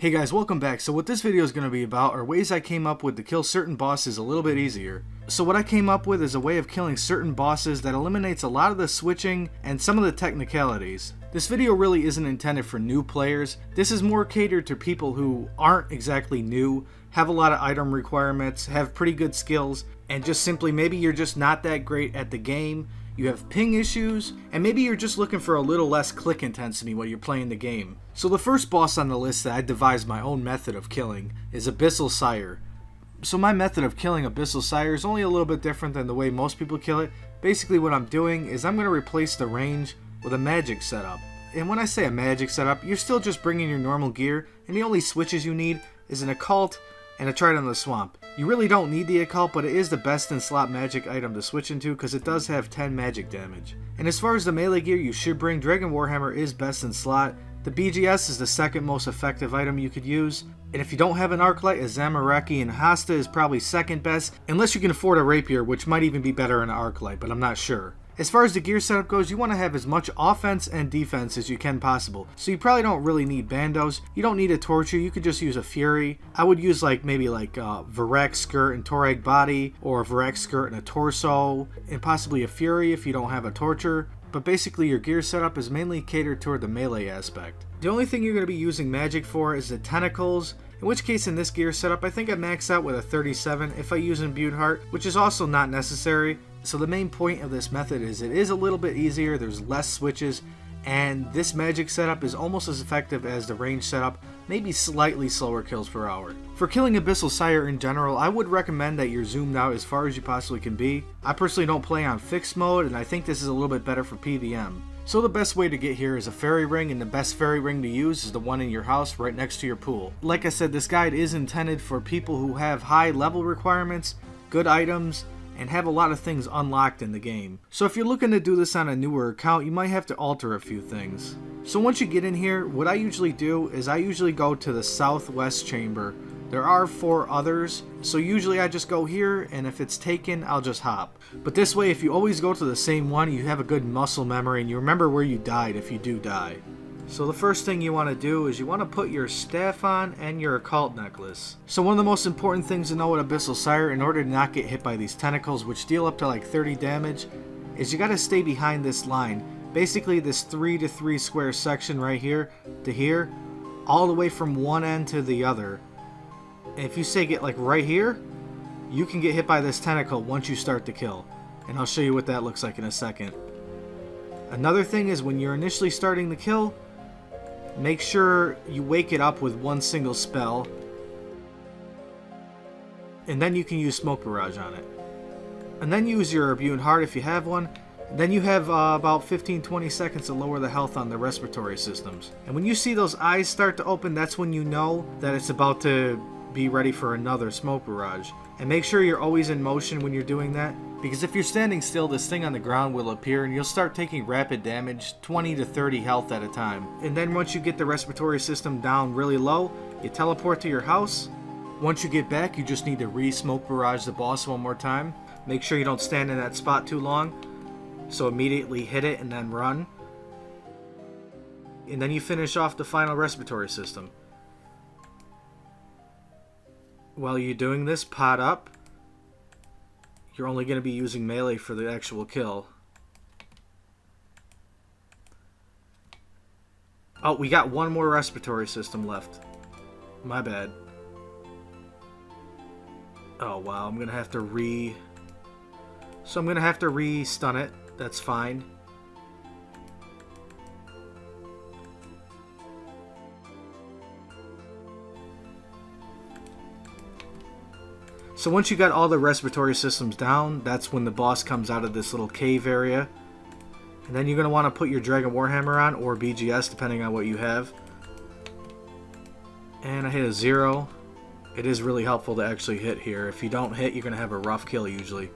Hey guys, welcome back. So what this video is going to be about are ways I came up with to kill certain bosses a little bit easier. So what I came up with is a way of killing certain bosses that eliminates a lot of the switching and some of the technicalities. This video really isn't intended for new players. This is more catered to people who aren't exactly new, have a lot of item requirements, have pretty good skills, and just simply maybe you're just not that great at the game. You have ping issues, and maybe you're just looking for a little less click intensity while you're playing the game. So the first boss on the list that I devised my own method of killing is Abyssal Sire. So my method of killing Abyssal Sire is only a little bit different than the way most people kill it. Basically what I'm doing is I'm going to replace the range with a magic setup. And when I say a magic setup, you're still just bringing your normal gear, and the only switches you need is an occult and a Trident of the Swamp. You really don't need the occult, but it is the best in slot magic item to switch into because it does have 10 magic damage. And as far as the melee gear, you should bring Dragon Warhammer is best in slot. The BGS is the second most effective item you could use. And if you don't have an Arclight, a Zamorak and Hasta is probably second best, unless you can afford a Rapier, which might even be better in an Arclight, but I'm not sure. As far as the gear setup goes, you want to have as much offense and defense as you can possible. So you probably don't really need bandos. You don't need a torture. You could just use a Fury. I would use maybe Varek skirt and Torag body, or a Varek skirt and a torso, and possibly a Fury if you don't have a torture. But basically your gear setup is mainly catered toward the melee aspect. The only thing you're going to be using magic for is the tentacles, in which case in this gear setup I think I max out with a 37 if I use Imbued Heart, which is also not necessary. So the main point of this method is it is a little bit easier, there's less switches, and this magic setup is almost as effective as the range setup, maybe slightly slower kills per hour. For killing Abyssal Sire in general, I would recommend that you're zoomed out as far as you possibly can be. I personally don't play on fixed mode, and I think this is a little bit better for PvM. So the best way to get here is a fairy ring, and the best fairy ring to use is the one in your house right next to your pool. Like I said, this guide is intended for people who have high level requirements, good items, and have a lot of things unlocked in the game. So if you're looking to do this on a newer account, you might have to alter a few things. So once you get in here, what I usually do is I usually go to the southwest chamber. There are 4 others, so usually I just go here, and if it's taken, I'll just hop. But this way, if you always go to the same one, you have a good muscle memory, and you remember where you died if you do die. So the first thing you want to do is you want to put your staff on and your occult necklace. So one of the most important things to know with Abyssal Sire in order to not get hit by these tentacles, which deal up to like 30 damage, is you got to stay behind this line. Basically this 3 to 3 square section right here to here, all the way from one end to the other. And if you say get like right here, you can get hit by this tentacle once you start to kill. And I'll show you what that looks like in a second. Another thing is when you're initially starting the kill, make sure you wake it up with one single spell, and then you can use Smoke Barrage on it. And then use your Imbued Heart if you have one. Then you have about 15-20 seconds to lower the health on the respiratory systems. And when you see those eyes start to open, that's when you know that it's about to be ready for another Smoke Barrage. And make sure you're always in motion when you're doing that, because if you're standing still, this thing on the ground will appear and you'll start taking rapid damage, 20 to 30 health at a time. And then once you get the respiratory system down really low, you teleport to your house. Once you get back, you just need to re-Smoke Barrage the boss one more time. Make sure you don't stand in that spot too long, so immediately hit it and then run. And then you finish off the final respiratory system. While you're doing this, pot up. You're only going to be using melee for the actual kill. Oh, we got one more respiratory system left. My bad. Oh wow, I'm going to have to So I'm going to have to re-stun it. That's fine. So once you got all the respiratory systems down, that's when the boss comes out of this little cave area. And then you're going to want to put your Dragon Warhammer on, or BGS, depending on what you have. And I hit a 0. It is really helpful to actually hit here. If you don't hit, you're going to have a rough kill usually.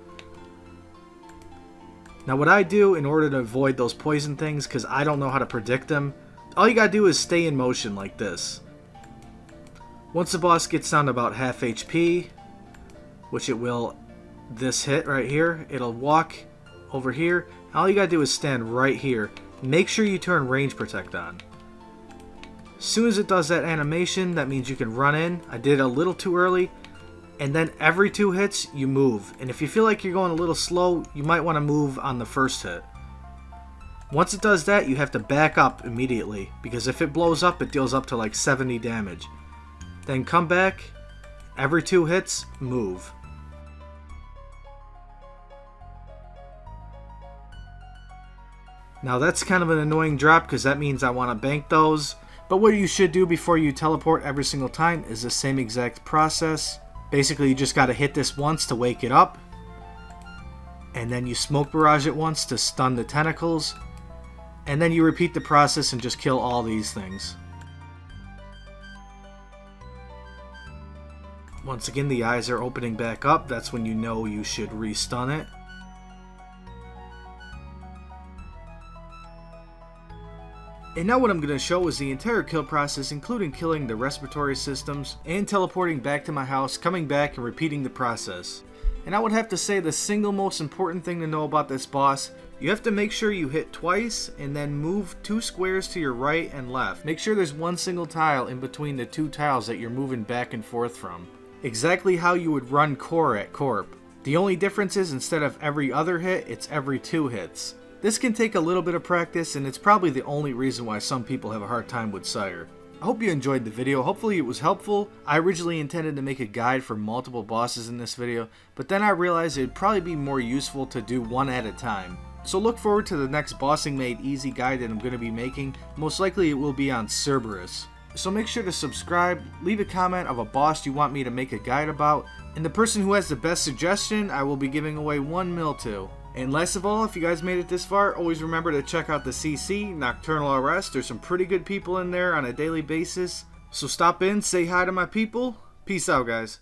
Now what I do in order to avoid those poison things, because I don't know how to predict them, all you got to do is stay in motion like this. Once the boss gets down to about half HP, which it will this hit right here, it'll walk over here. All you gotta do is stand right here. Make sure you turn range protect on. As soon as it does that animation, that means you can run in. I did it a little too early. And then every 2 hits, you move. And if you feel like you're going a little slow, you might want to move on the first hit. Once it does that, you have to back up immediately, because if it blows up, it deals up to like 70 damage. Then come back, every 2 hits, move. Now that's kind of an annoying drop, because that means I want to bank those. But what you should do before you teleport every single time is the same exact process. Basically, you just got to hit this once to wake it up. And then you smoke barrage it once to stun the tentacles. And then you repeat the process and just kill all these things. Once again, the eyes are opening back up. That's when you know you should re-stun it. And now what I'm going to show is the entire kill process, including killing the respiratory systems and teleporting back to my house, coming back and repeating the process. And I would have to say the single most important thing to know about this boss, you have to make sure you hit twice and then move 2 squares to your right and left. Make sure there's one single tile in between the 2 tiles that you're moving back and forth from. Exactly how you would run core at Corp. The only difference is instead of every other hit, it's every 2 hits. This can take a little bit of practice, and it's probably the only reason why some people have a hard time with Sire. I hope you enjoyed the video. Hopefully it was helpful. I originally intended to make a guide for multiple bosses in this video, but then I realized it would probably be more useful to do one at a time. So look forward to the next Bossing Made Easy guide that I'm going to be making. Most likely it will be on Cerberus. So make sure to subscribe, leave a comment of a boss you want me to make a guide about, and the person who has the best suggestion I will be giving away 1 mil to. And last of all, if you guys made it this far, always remember to check out the CC, Nocturnal Arrest. There's some pretty good people in there on a daily basis. So stop in, say hi to my people. Peace out, guys.